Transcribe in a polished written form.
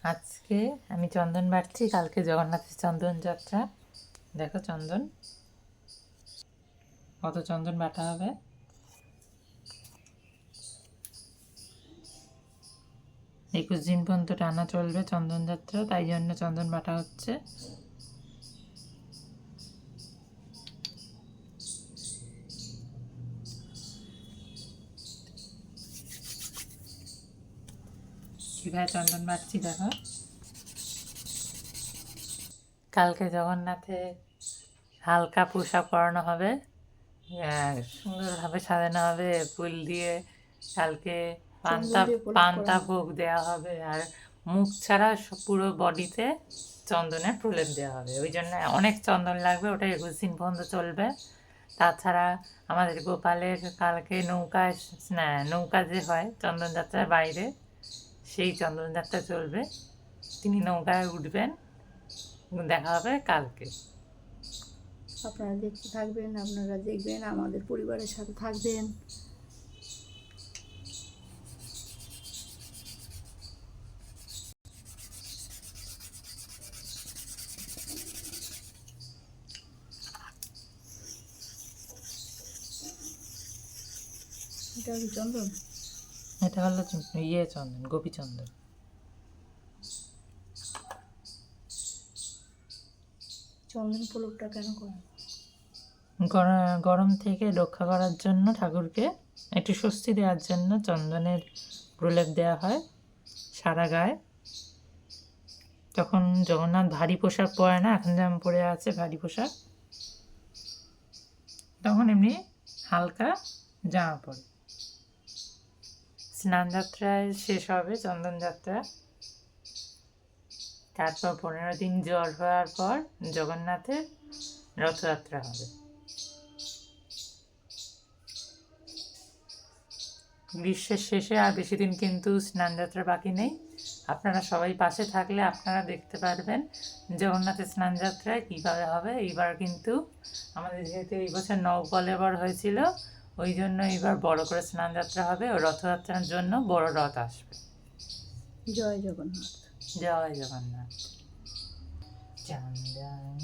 আজকে আমি চন্দন বাটছি, কালকে জগন্নাথের চন্দন যাত্রা। দেখো চন্দন, কত চন্দন বাটা হবে। 21 দিন পর্যন্ত টানা চলবে চন্দন যাত্রা, তাই জন্য চন্দন বাটা হচ্ছে। কীভাবে চন্দন বাটছি দেখো। কালকে জগন্নাথে হালকা পোশাক পরানো হবে, সুন্দরভাবে সাজানো হবে ফুল দিয়ে। কালকে পান্তা ভোগ দেওয়া হবে, আর মুখ ছাড়া পুরো বডিতে চন্দনের প্রলেপ দেওয়া হবে। ওই জন্য অনেক চন্দন লাগবে, ওটা 21 দিন পর্যন্ত চলবে। তাছাড়া আমাদের গোপালের কালকে নৌকা যে হয় চন্দনযাত্রার বাইরে, সেই চন্দনযাত্রা চলবে। তিনি নৌকায় উঠবেন, দেখা হবে কালকে। আপনারা দেখতে থাকবেন, আপনারা দেখবেন, আমাদের পরিবারের সাথে থাকবেন। এটা কি চন্দন? এটা হলো চন্দন, গোপীচন্দন। চন্দন প্রলেপটা কেন করেন? গরম থেকে রক্ষা করার জন্য, ঠাকুরকে একটু স্বস্তি দেওয়ার জন্য চন্দনের প্রলেপ দেওয়া হয় সারা গায়ে। তখন জগন্নাথ ভারী পোশাক পরে না, এখন যেমন পরে আছে ভারী পোশাক, তখন এমনি হালকা জামা পরে। স্নান যাত্রায় শেষ হবে চন্দন যাত্রা, তারপর 15 দিন জ্বর হওয়ার পর জগন্নাথের রথযাত্রা হবে। গ্রীষ্মের শেষে আর বেশি দিন কিন্তু স্নান যাত্রা বাকি নেই। আপনারা সবাই পাশে থাকলে আপনারা দেখতে পারবেন জগন্নাথের স্নান যাত্রায় কীভাবে হবে। এইবার কিন্তু আমাদের যেহেতু এই বছর নবকলেবর হয়েছিল, ওই জন্য এইবার বড় করে স্নান যাত্রা হবে, ও রথযাত্রার জন্য বড় রথ আসবে। জয় জগন্নাথ। জয় জগন্নাথ। চন্দন